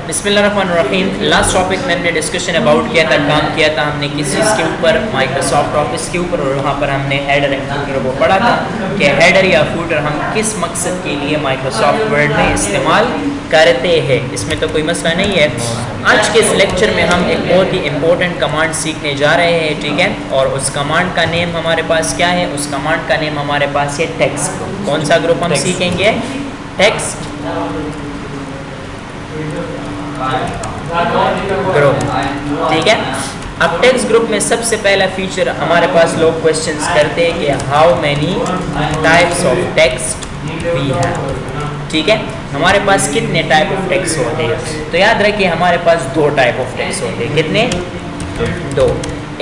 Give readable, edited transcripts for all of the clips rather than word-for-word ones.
बिस्मिल्लाहिर्रहमानिर्रहीम। Last topic में हमने डिस्कशन अबाउट किया था, काम किया था हमने किस चीज़ के ऊपर, माइक्रोसॉफ्ट ऑफिस के ऊपर, और वहाँ पर हमने हेडर एंड फूटर को पढ़ा था कि हेडर या फूटर हम किस मकसद के लिए माइक्रोसॉफ्ट वर्ड में इस्तेमाल करते हैं। इसमें तो कोई मसला नहीं है। आज के इस लेक्चर में हम एक बहुत ही इंपॉर्टेंट कमांड सीखने जा रहे हैं, ठीक है। और उस कमांड का नेम हमारे पास क्या है? उस कमांड का नेम हमारे पास है टेक्स्ट। कौन सा ग्रुप हम सीखेंगे? टेक्स्ट ग्रुप, ठीक है। अब टेक्स्ट ग्रुप में सबसे पहला फीचर हमारे पास लोग क्वेश्चंस करते हैं कि how many types of text we have, ठीक है। हमारे पास कितने टाइप ऑफ टेक्स्ट होते हैं? तो याद रखिए हमारे पास दो टाइप ऑफ टेक्स्ट होते हैं। कितने? दो।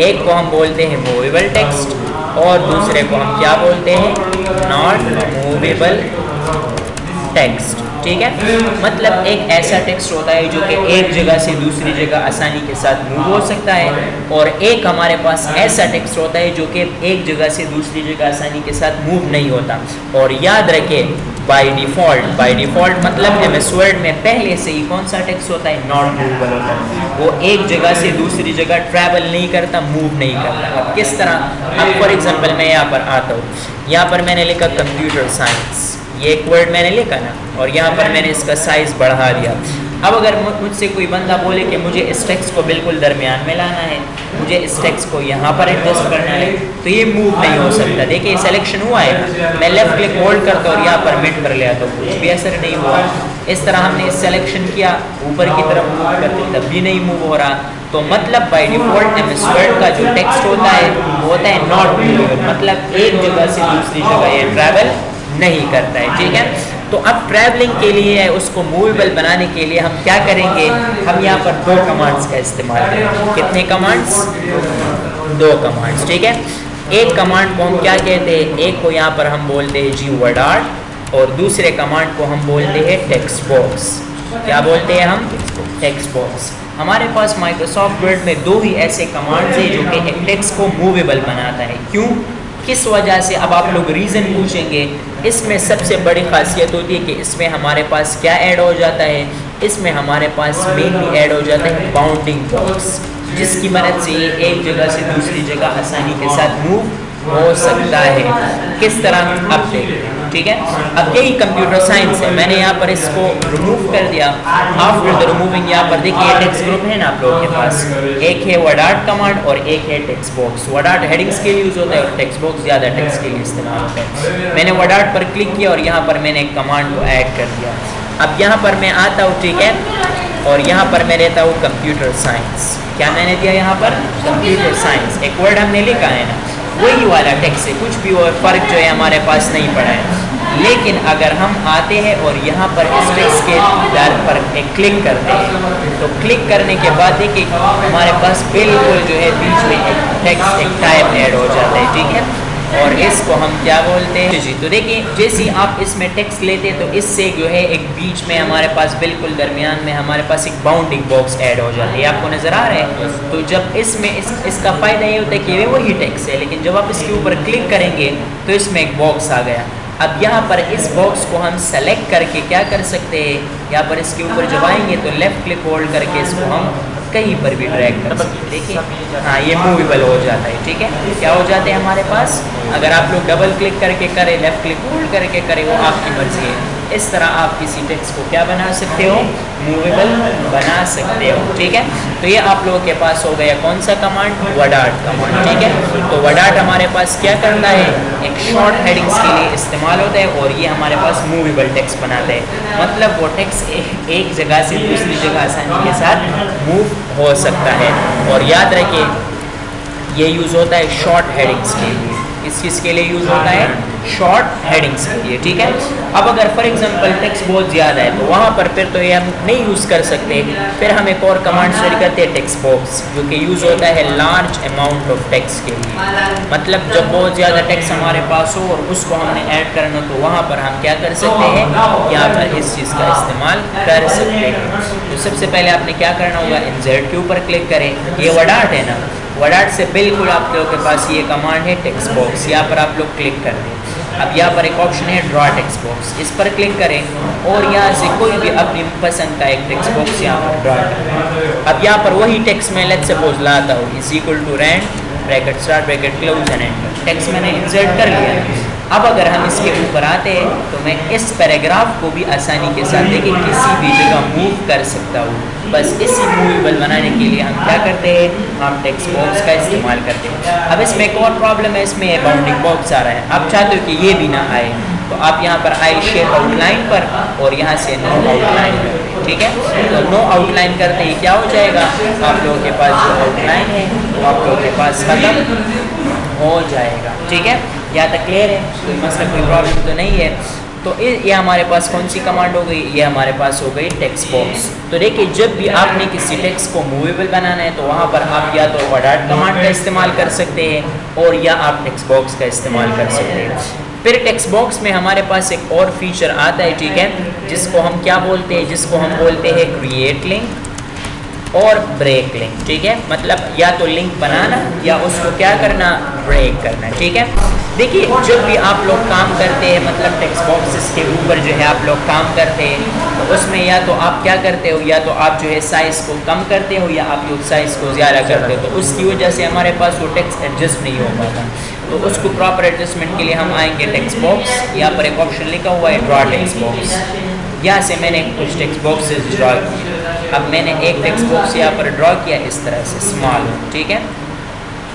एक को हम बोलते हैं मूवेबल टेक्स्ट और दूसरे को हम क्या बोलते हैं? नॉट मूवेबल टेक्स्ट, ठीक है। मतलब एक ऐसा टेक्स्ट होता है जो कि एक जगह से दूसरी जगह आसानी के साथ मूव हो सकता है, और एक हमारे पास ऐसा टेक्स्ट होता है जो कि एक जगह से दूसरी जगह आसानी के साथ मूव नहीं होता। और याद रखें बाय डिफ़ॉल्ट मतलब एमएस वर्ड में पहले से ही कौन सा टेक्स्ट होता है? नॉट मूवेबल होता है। वो एक जगह से दूसरी जगह ट्रैवल नहीं करता, मूव नहीं करता। अब किस तरह? अब फॉर एग्जांपल मैं यहाँ पर आता हूँ, यहाँ पर मैंने लिखा कंप्यूटर साइंस, ये एक वर्ड मैंने लिखा ना, और यहाँ पर मैंने इसका साइज़ बढ़ा दिया। अब अगर मुझसे कोई बंदा बोले कि मुझे इस टेक्स्ट को बिल्कुल दरमियान में लाना है, मुझे इस टेक्स्ट को यहाँ पर एडजस्ट करना है, तो ये मूव नहीं हो सकता। देखिए सिलेक्शन हुआ है, मैं लेफ्ट क्लिक होल्ड करता हूँ और यहाँ पर मिट कर लिया तो कुछ भी असर नहीं हुआ। इस तरह हमने सिलेक्शन किया, ऊपर की तरफ मूव करते तब भी नहीं मूव हो रहा। तो मतलब बाय डिफ़ॉल्ट एमएस वर्ड का जो टेक्स्ट होता है वो होता है नॉट मूवेबल, मतलब एक जगह से दूसरी जगह ये ट्रैवल नहीं करता है, ठीक है। तो अब ट्रैवलिंग के लिए उसको मूवेबल बनाने के लिए हम क्या करेंगे? हम यहाँ पर दो कमांड्स का इस्तेमाल करेंगे। कितने कमांड्स? दो कमांड्स, ठीक है। एक कमांड को हम क्या कहते हैं? एक को यहाँ पर हम बोलते हैं gwdart और दूसरे कमांड को हम बोलते हैं टेक्स्ट बॉक्स। क्या बोलते हैं हम? Text box. हमारे पास माइक्रोसॉफ्ट वर्ड में दो ही ऐसे कमांड्स हैं जो कि एक टेक्स्ट को मूवेबल बनाता है। क्यों? किस वजह से? अब आप लोग रीज़न पूछेंगे। इसमें सबसे बड़ी खासियत होती है कि इसमें हमारे पास क्या ऐड हो जाता है? इसमें हमारे पास मेनली ऐड हो जाता है बाउंडिंग बॉक्स, जिसकी मदद से ये एक जगह से दूसरी जगह आसानी के साथ मूव हो सकता है। किस तरह? अब देखिए, ठीक है। अब यही कंप्यूटर साइंस है, मैंने यहाँ पर इसको रिमूव कर दिया। आफ्टर द रिमूविंग यहाँ पर देखिए टेक्स्ट ग्रुप है ना आप लोगों के पास, एक है wdart कमांड और एक है टेक्स्ट बॉक्स। wdart हेडिंग्स के लिए यूज़ होता है और टेक्स्ट बॉक्स ज़्यादा टेक्स्ट के लिए इस्तेमाल होता है। मैंने wdart पर क्लिक किया और यहाँ पर मैंने एक कमांड को ऐड कर दिया। अब यहाँ पर मैं आता हूँ, ठीक है, और यहाँ पर मैं लेता हूँ कंप्यूटर साइंस। क्या मैंने दिया यहाँ पर? Computer science. एक वर्ड हमने लिखा है ना, वही वाला टेक्स्ट है, कुछ भी और फ़र्क जो है हमारे पास नहीं पड़ा है। लेकिन अगर हम आते हैं और यहाँ पर इस टेक्स्ट के दर पर एक क्लिक करते हैं, तो क्लिक करने के बाद देखिए हमारे पास बिल्कुल जो है बीच में एक टेक्स्ट, एक टाइप ऐड हो जाता है, ठीक है। और इसको हम क्या बोलते हैं? जी। तो देखिए जैसे आप इसमें टेक्स्ट लेते हैं तो इससे जो है एक बीच में हमारे पास बिल्कुल दरमियान में हमारे पास एक बाउंडिंग बॉक्स ऐड हो जाता है। आपको नज़र आ रहा है? तो जब इसमें इसका फ़ायदा ये होता है कि वही टेक्स्ट है, लेकिन जब आप इसके ऊपर क्लिक करेंगे तो इसमें एक बॉक्स आ गया। अब यहाँ पर इस बॉक्स को हम सेलेक्ट करके क्या कर सकते हैं? यहाँ पर इसके ऊपर जब आएंगे तो लेफ़्ट क्लिक होल्ड करके इसको हम कहीं पर भी ड्रैग कर सकते हैं। देखिए हाँ, ये मूवेबल हो जाता है, ठीक है। क्या हो जाते हैं हमारे पास? अगर आप लोग डबल क्लिक करके करें, लेफ़्ट क्लिक होल्ड करके करें, वो आपकी मर्जी है। इस तरह आप किसी टेक्स्ट को क्या बना सकते हो? मूवेबल बना सकते हो, ठीक है। तो ये आप लोगों के पास हो गया कौन सा कमांड? wdart कमांड, ठीक है। तो wdart हमारे पास क्या करता है? एक शॉर्ट हेडिंग्स के लिए इस्तेमाल होता है और ये हमारे पास मूवेबल टेक्स्ट बनाता है। मतलब वो टेक्स्ट एक जगह से दूसरी जगह आसानी के साथ मूव हो सकता है। और याद रखिए ये यूज़ होता है शॉर्ट हेडिंग्स के लिए। इस चीज़ के लिए यूज़ होता है शॉर्ट हेडिंग्स के लिए, ठीक है। अब अगर फॉर एग्जांपल टेक्स्ट बहुत ज़्यादा है तो वहाँ पर फिर तो ये हम नहीं यूज़ कर सकते। फिर हम एक और कमांड स्टडी करते हैं टेक्स्ट बॉक्स, जो कि यूज़ होता है लार्ज अमाउंट ऑफ टेक्स्ट के लिए। मतलब जब बहुत ज़्यादा टेक्स्ट हमारे पास हो और उसको हमने ऐड करना तो वहाँ पर हम क्या कर सकते हैं? यहाँ पर इस चीज़ का इस्तेमाल कर सकते हैं। तो सबसे पहले आपने क्या करना होगा? इंसर्ट के ऊपर क्लिक करें। ये wdart है ना, wdart से बिल्कुल आप लोगों के पास ये कमांड है टेक्स्ट बॉक्स, यहाँ पर आप लोग क्लिक कर दें। अब यहाँ पर एक ऑप्शन है ड्रॉ टेक्स्ट बॉक्स, इस पर क्लिक करें और यहाँ से कोई भी अपनी पसंद का एक टेक्स्ट बॉक्स यहाँ पर ड्रॉ करें। अब यहाँ पर वही टेक्स्ट मैं लेट्स सपोज लाता हूँ, is equal to rent bracket start bracket close and enter, text मैंने इंसर्ट कर लिया। अब अगर हम इसके ऊपर आते हैं तो मैं इस पैराग्राफ को भी आसानी के साथ देखिए किसी भी जगह मूव कर सकता हूँ। बस इसी मूवेबल बनाने के लिए हम क्या करते हैं, हम टेक्स्ट बॉक्स का इस्तेमाल करते हैं। अब इसमें एक और प्रॉब्लम है, इसमें बाउंडिंग बॉक्स आ रहा है। आप चाहते हो कि ये भी ना आए तो आप यहाँ पर आए शेप आउटलाइन पर और यहाँ से नो आउटलाइन करते हैं, ठीक है। तो नो आउटलाइन करते ही क्या हो जाएगा, आप लोगों के पास जो आउटलाइन है वो आप लोगों के पास खत्म हो जाएगा, ठीक है। यहाँ तक क्लियर है, कोई मसला कोई प्रॉब्लम तो नहीं है। तो ये हमारे पास कौन सी कमांड हो गई, ये हमारे पास हो गई टेक्स्ट बॉक्स। तो देखिए जब भी आपने किसी टेक्स्ट को मूवेबल बनाना है तो वहाँ पर आप या तो वर्ड कमांड का इस्तेमाल कर सकते हैं और या आप टेक्स्ट बॉक्स का इस्तेमाल कर सकते हैं। फिर टेक्स्ट बॉक्स में हमारे पास एक और फीचर आता है, ठीक है, जिसको हम क्या बोलते हैं, जिसको हम बोलते हैं क्रिएट लिंक और ब्रेक लिंक, ठीक है। मतलब या तो लिंक बनाना या उसको क्या करना, ब्रेक करना, ठीक है। देखिए जब भी आप लोग काम करते हैं, मतलब टेक्स्ट बॉक्सेस के ऊपर जो है आप लोग काम करते हैं तो उसमें या तो आप क्या करते हो, या तो आप जो है साइज़ को कम करते हो या आप लोग साइज़ को ज़्यादा करते हो। तो उसकी वजह से हमारे पास वो टेक्स्ट एडजस्ट नहीं हो पाता। तो उसको प्रॉपर एडजस्टमेंट के लिए हम आएंगे टेक्स्ट बॉक्स, यहाँ पर एक ऑप्शन लिखा हुआ है ड्रॉ टेक्स्ट बॉक्स। यहाँ से मैंने कुछ टेक्स्ट बॉक्सेस ड्रॉ किए। अब मैंने एक टेक्स्ट बॉक्स यहाँ पर ड्रॉ किया इस तरह से स्मॉल, ठीक है।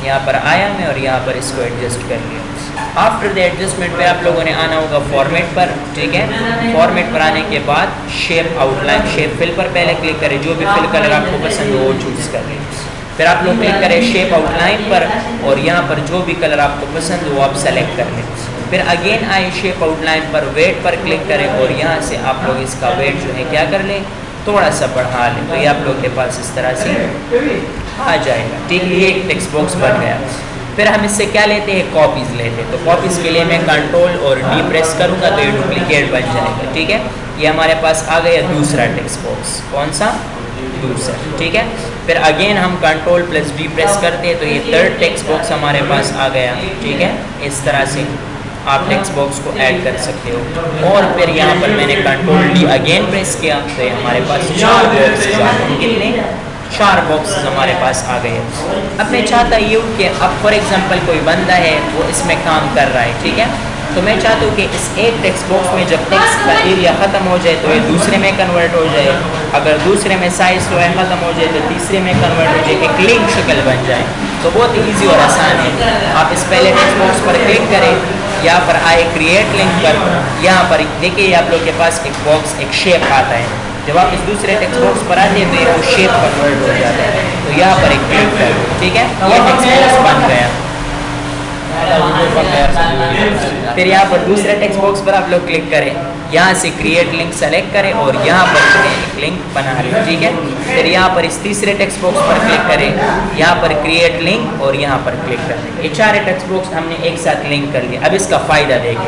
यहाँ पर आया मैं और यहाँ पर इसको एडजस्ट कर लिया। आफ्टर द एडजस्टमेंट पे आप लोगों ने आना होगा फॉर्मेट पर, ठीक है। फॉर्मेट पर आने के बाद शेप आउटलाइन, शेप फिल पर पहले क्लिक करें, जो भी फिल कलर आपको पसंद हो वो चूज़ कर लें। फिर आप लोग क्लिक करें शेप आउटलाइन पर और यहाँ पर जो भी कलर आपको पसंद हो वो आप सेलेक्ट कर लें। फिर अगेन आए शेप आउटलाइन पर, वेट पर क्लिक करें और यहाँ से आप लोग इसका वेट जो है क्या कर लें, थोड़ा सा बढ़ा लें। तो ये आप लोग के पास इस तरह से आ जाएगा, ठीक है। ये एक टेक्स्ट बॉक्स बन गया। फिर हम इससे क्या लेते हैं, कॉपीज़ लेते हैं। तो कॉपीज़ के लिए मैं कंट्रोल और डी प्रेस करूँगा तो ये डुप्लीकेट बन जाएगा, ठीक है। ये हमारे पास आ गया दूसरा टेक्स्ट बॉक्स, कौन सा, दूसरा, ठीक है। फिर अगेन हम कंट्रोल प्लस डी प्रेस करते हैं तो ये थर्ड टेक्स्ट बॉक्स हमारे पास आ गया, ठीक है। इस तरह से आप टेक्स्ट बॉक्स को ऐड कर सकते हो। और फिर यहाँ पर मैंने कंट्रोल डी अगेन प्रेस किया तो ये हमारे पास 4 बॉक्सेस आ गए। कितने, 4 बॉक्सेस हमारे पास आ गए। अब मैं चाहता ये हूँ कि अब फॉर एग्जांपल कोई बंदा है वो इसमें काम कर रहा है, ठीक है। तो मैं चाहता हूँ कि इस एक टेक्स्ट बॉक्स में जब टेक्स्ट का एरिया ख़त्म हो जाए तो ये दूसरे में कन्वर्ट हो जाए, अगर दूसरे में साइज़ जो है ख़त्म हो जाए तो तीसरे में कन्वर्ट हो जाए, एक लिंक शक्ल बन जाए। तो बहुत ईजी और आसान है। आप इस पहले टेक्स्ट बॉक्स पर क्लिक करें, यहाँ पर आए क्रिएट लिंक पर, यहाँ पर देखिए आप लोग के पास एक बॉक्स, एक शेप आता है। जब आप इस दूसरे टेक्स्ट बॉक्स पर आते हैं तो ये वो शेप कन्वर्ट हो जाता है। तो यहाँ पर एक क्लिक करें, ठीक है, ये टेक्स्ट बॉक्स बन गया। फिर यहाँ पर दूसरे टेक्स्ट बॉक्स पर आप लोग क्लिक करें, यहाँ से क्रिएट लिंक सेलेक्ट करें और यहाँ पर एक लिंक बना लें, ठीक है। फिर यहाँ पर इस तीसरे टेक्स्ट बॉक्स पर क्लिक करें, यहाँ पर क्रिएट लिंक और यहाँ पर क्लिक करें। ये 4 टेक्स्ट बॉक्स हमने एक साथ लिंक कर लिया। अब इसका फ़ायदा देखें।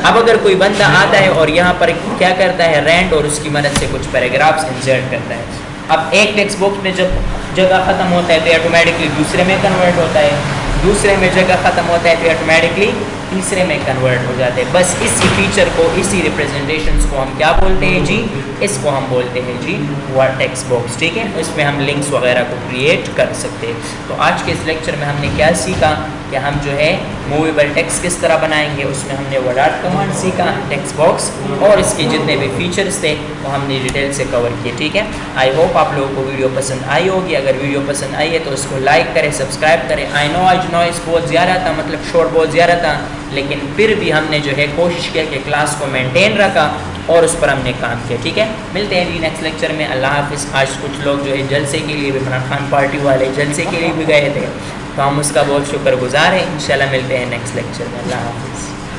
अब अगर कोई बंदा आता है और यहाँ पर क्या करता है, रेंट और उसकी मदद से कुछ पैराग्राफ्स इंसर्ट करता है। अब एक टेक्स्ट बॉक्स में जब जगह ख़त्म होता है तो ऑटोमेटिकली दूसरे में कन्वर्ट होता है, दूसरे में जगह ख़त्म होता है तो ऑटोमेटिकली तीसरे में कन्वर्ट हो जाते हैं। बस इसी फीचर को, इसी रिप्रेजेंटेशंस को हम क्या बोलते हैं जी, इसको हम बोलते हैं जी वर्ड टेक्स्ट बॉक्स, ठीक है। इसमें हम लिंक्स वगैरह को क्रिएट कर सकते हैं। तो आज के इस लेक्चर में हमने क्या सीखा कि हम जो है मूवेबल टेक्स्ट किस तरह बनाएंगे। उसमें हमने वर्ड आर्ट कमांड सीखा, टेक्स्ट बॉक्स और इसके जितने भी फीचर्स थे वो हमने डिटेल से कवर किए, ठीक है। आई होप आप लोगों को वीडियो पसंद आई होगी। अगर वीडियो पसंद आई है तो उसको लाइक करें, सब्सक्राइब करें। आई नो आज नॉइस बहुत ज़्यादा था, मतलब शोर बहुत ज़्यादा था, लेकिन फिर भी हमने जो है कोशिश किया कि क्लास को मेंटेन रखा और उस पर हमने काम किया, ठीक है। मिलते हैं जी नेक्स्ट लेक्चर में। अल्लाह हाफिज़। आज कुछ लोग जो है जलसे के लिए भी, इमरान खान पार्टी वाले जलसे के लिए भी गए थे तो हम उसका बहुत शुक्रगुजार हैं। इंशाल्लाह मिलते हैं नेक्स्ट लेक्चर में। अल्लाह हाफिज़।